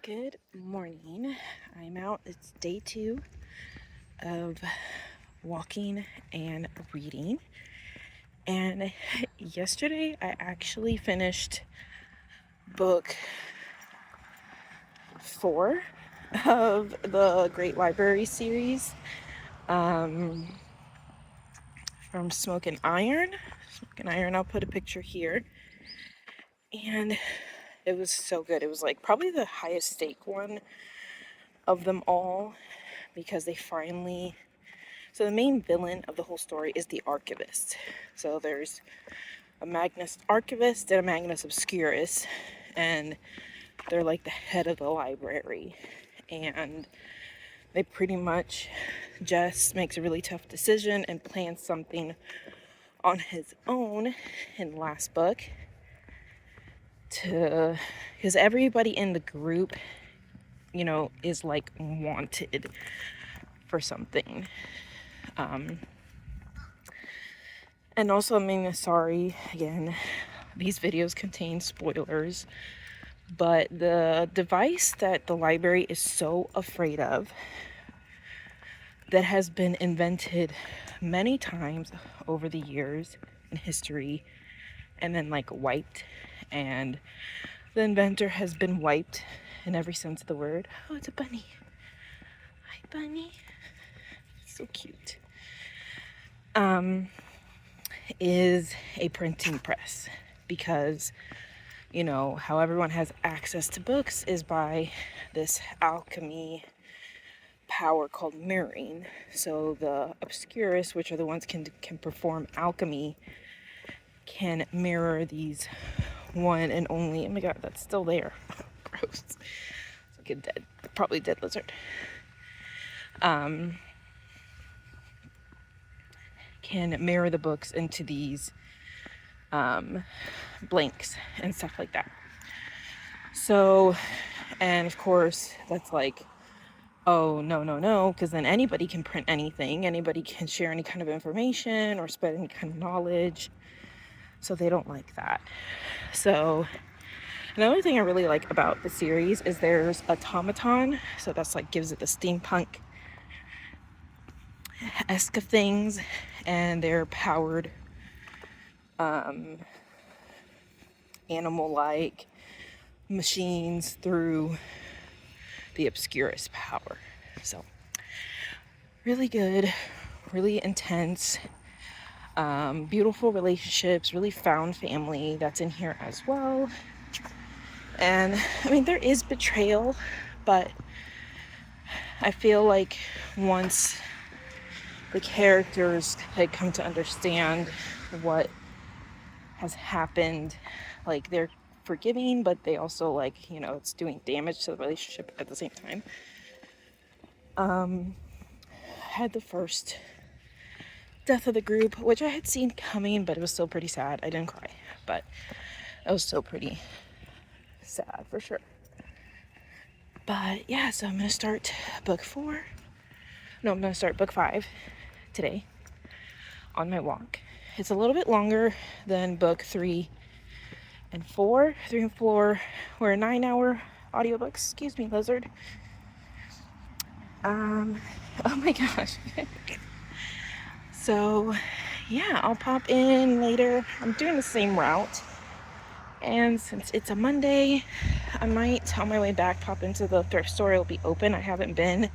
Good morning. I'm out. It's day 2 of walking and reading. And yesterday I actually finished book 4 of the Great Library series from Smoke and Iron. I'll put a picture here. And it was so good. It was like probably the highest stake one of them all because they finally. So the main villain of the whole story is the archivist. So there's a Magnus Archivist and a Magnus Obscurus, and they're like the head of the library. And they pretty much just makes a really tough decision and plans something on his own in the last book because everybody in the group, is like wanted for something. And also, sorry again, these videos contain spoilers, but the device that the library is so afraid of, that has been invented many times over the years in history and then wiped, and the inventor has been wiped in every sense of the word. Oh, it's a bunny. Hi, bunny. So cute. Is a printing press, because how everyone has access to books is by this alchemy power called mirroring. So the obscurus, which are the ones can perform alchemy, can mirror these one and only. Oh my god, that's still there. Gross. It's like a probably dead lizard. Can mirror the books into these blanks and stuff like that. So, and of course, that's like, oh, no, because then anybody can print anything, anybody can share any kind of information or spread any kind of knowledge. So they don't like that. So another thing I really like about the series is there's automaton. So that's gives it the steampunk-esque of things, and they're powered animal-like machines through the Obscurus power. So really good, really intense, beautiful relationships, really found family that's in here as well. And there is betrayal, but I feel like once the characters had come to understand what has happened, they're forgiving, but they also it's doing damage to the relationship at the same time. Had the first death of the group, which I had seen coming, but it was still pretty sad. I didn't cry, but it was still pretty sad for sure. But yeah, so I'm gonna start book 4. No, I'm gonna start book 5 today on my walk. It's a little bit longer than book 3 and 4. 3 and 4 were 9-hour audiobooks. Excuse me, lizard. Oh my gosh. So yeah, I'll pop in later. I'm doing the same route, and since it's a Monday, I might on my way back pop into the thrift store. It'll be open. I've been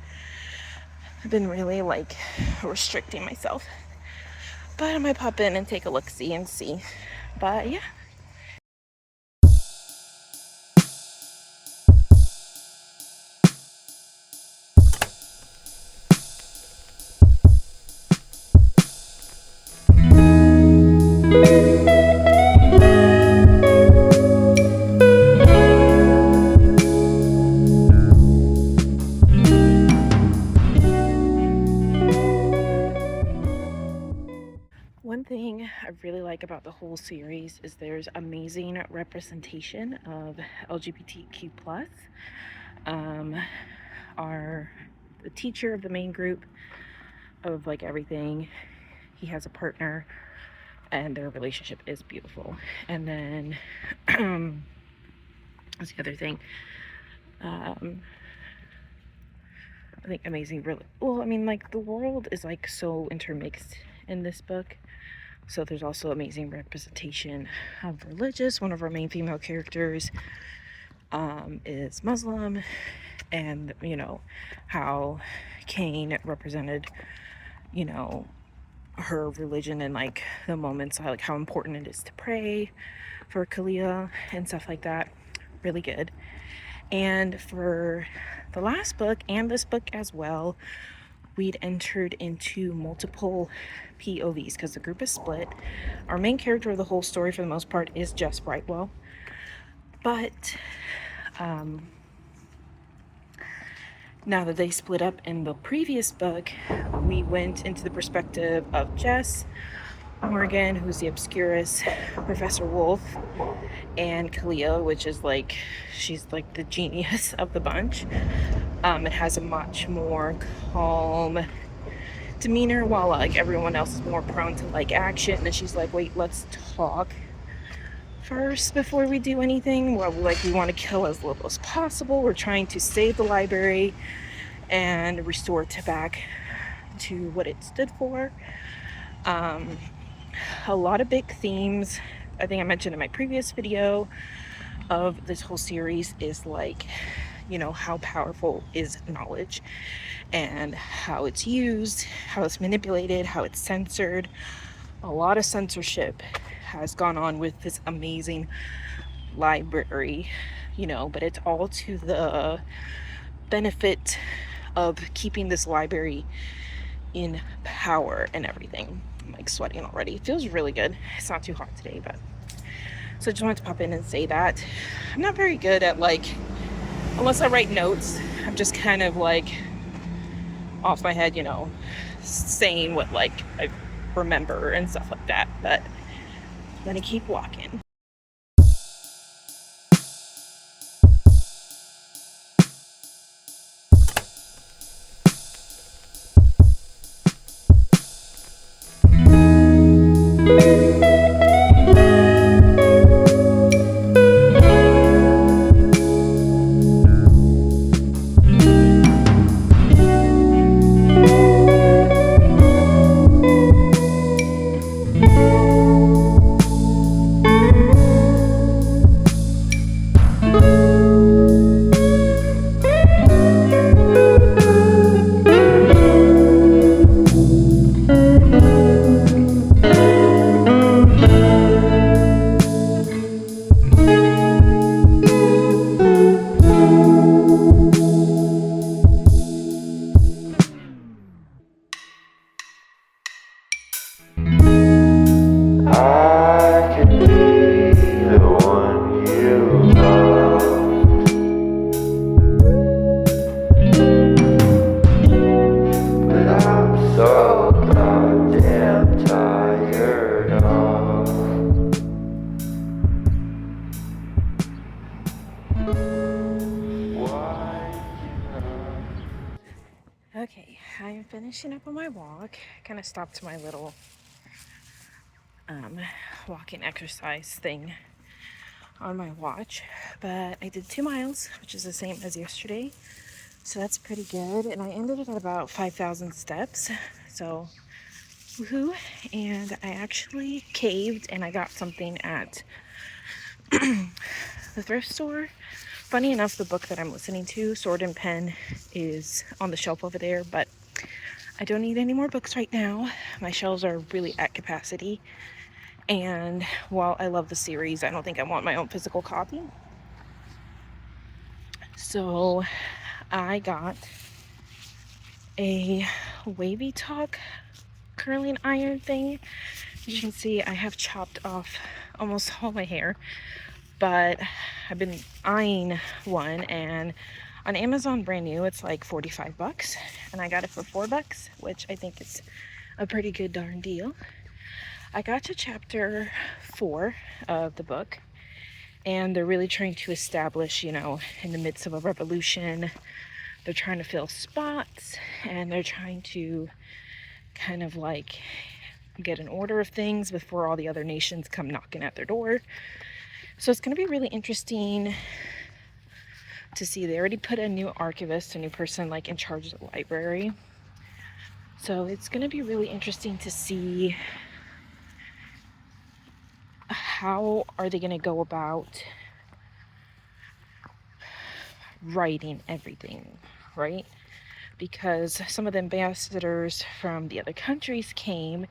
really restricting myself, but I might pop in and take a look-see and see. But yeah. One thing I really like about the whole series is there's amazing representation of LGBTQ+. The teacher of the main group of everything, he has a partner, and their relationship is beautiful. And then what's the other thing? Um, I think amazing, really. Well, I mean, like, the world is like so intermixed in this book. So there's also amazing representation of religious. One of our main female characters is Muslim, and you know how Cain represented, you know, her religion and like the moments, like how important it is to pray for Kalia and stuff like that. Really good. And for the last book and this book as well, we'd entered into multiple POVs because the group is split. Our main character of the whole story, for the most part, is Jess Brightwell. But now that they split up in the previous book, we went into the perspective of Jess, Morgan, who's the Obscurus, Professor Wolf, and Kalia, which is like, she's like the genius of the bunch. It has a much more calm demeanor, while like everyone else is more prone to like action. And she's like, wait, let's talk first before we do anything. Well, like, we want to kill as little as possible. We're trying to save the library and restore it back to what it stood for. A lot of big themes, I think I mentioned in my previous video, of this whole series is like, you know, how powerful is knowledge and how it's used, how it's manipulated, how it's censored. A lot of censorship has gone on with this amazing library, you know, but it's all to the benefit of keeping this library in power and everything. I'm like sweating already. It feels really good. It's not too hot today, but so I just wanted to pop in and say that I'm not very good at, like, unless I write notes, I'm just kind of like off my head, you know, saying what like I remember and stuff like that. But I'm gonna keep walking. Okay, I'm finishing up on my walk. Kind of stopped my little walking exercise thing on my watch, but I did 2 miles, which is the same as yesterday, so that's pretty good. And I ended it at about 5,000 steps, so woohoo. And I actually caved and I got something at the thrift store. Funny enough, the book that I'm listening to, Sword and Pen, is on the shelf over there, but I don't need any more books right now. My shelves are really at capacity. And while I love the series, I don't think I want my own physical copy. So I got a wavy talk curling iron thing. As you can see, I have chopped off almost all my hair, but I've been eyeing one, and on Amazon, brand new, it's like 45 bucks, and I got it for 4 bucks, which I think is a pretty good darn deal. I got to chapter 4 of the book, and they're really trying to establish, you know, in the midst of a revolution, they're trying to fill spots, and they're trying to kind of like get an order of things before all the other nations come knocking at their door. So it's going to be really interesting to see. They already put a new archivist, a new person like in charge of the library. So it's going to be really interesting to see how are they going to go about writing everything, right? Because some of the ambassadors from the other countries came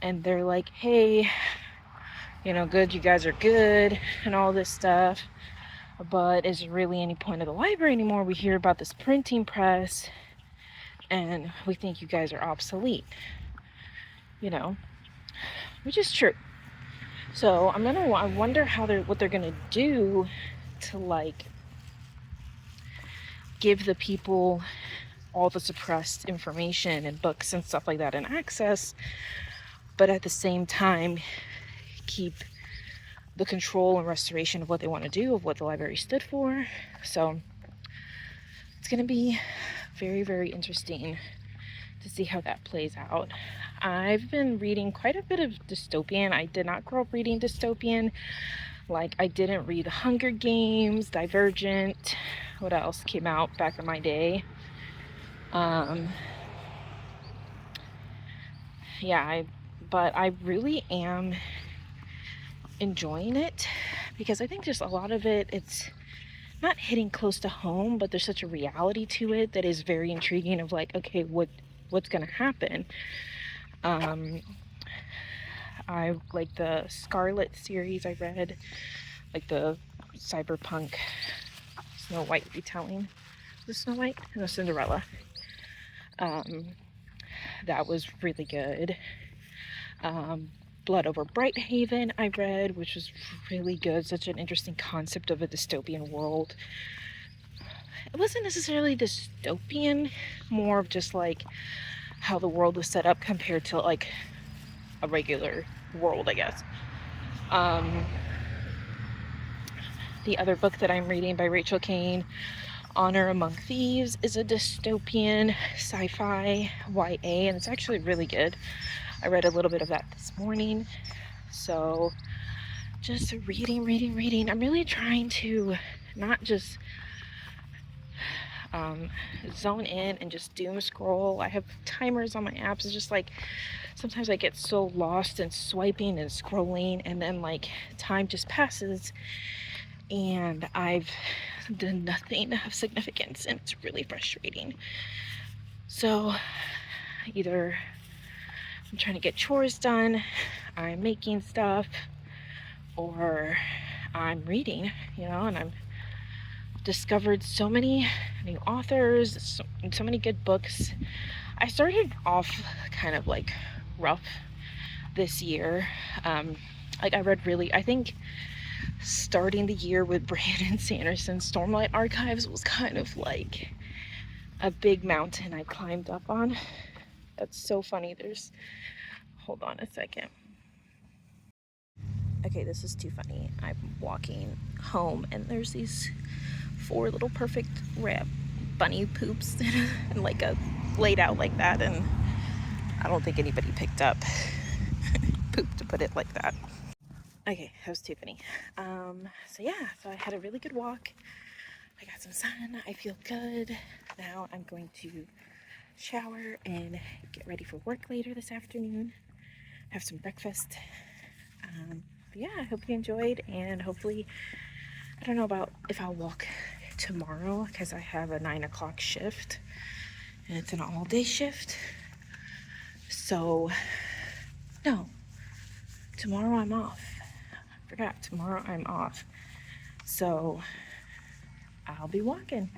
and they're like, hey, you know, good, you guys are good and all this stuff, but is there really any point of the library anymore? We hear about this printing press and we think you guys are obsolete, you know, which is true. So I wonder what they're gonna do to like give the people all the suppressed information and books and stuff like that and access, but at the same time keep the control and restoration of what they want to do, of what the library stood for. So it's going to be very, very interesting to see how that plays out. I've been reading quite a bit of dystopian. I did not grow up reading dystopian. Like, I didn't read The Hunger Games, Divergent. What else came out back in my day? But I really am enjoying it because I think just a lot of it's not hitting close to home, but there's such a reality to it that is very intriguing of like, okay, what's gonna happen? I like the Scarlet series I read, like the cyberpunk Snow White retelling. Was it Snow White? No, Cinderella. That was really good. Blood Over Brighthaven I read, which was really good. Such an interesting concept of a dystopian world. It wasn't necessarily dystopian, more of just like how the world was set up compared to like a regular world, I guess. The other book that I'm reading by Rachel Kane, Honor Among Thieves, is a dystopian sci-fi YA, and it's actually really good. I read a little bit of that this morning. So just reading. I'm really trying to not just zone in and just doom scroll. I have timers on my apps. It's just like sometimes I get so lost in swiping and scrolling, and then like time just passes and I've done nothing of significance, and it's really frustrating. So either I'm trying to get chores done, I'm making stuff, or I'm reading, you know, and I've discovered so many new authors, so many good books. I started off kind of like rough this year. Like I think starting the year with Brandon Sanderson's Stormlight Archives was kind of like a big mountain I climbed up on. That's so funny. Hold on a second. Okay, this is too funny. I'm walking home and there's these 4 little perfect bunny poops and like a laid out like that, and I don't think anybody picked up poop to put it like that. Okay, that was too funny. So I had a really good walk. I got some sun. I feel good. Now I'm going to shower and get ready for work later this afternoon. Have some breakfast. I hope you enjoyed, and hopefully, I don't know about if I'll walk tomorrow because I have a 9 o'clock shift and it's an all-day shift. So, no, tomorrow I'm off. I forgot, tomorrow I'm off. So, I'll be walking.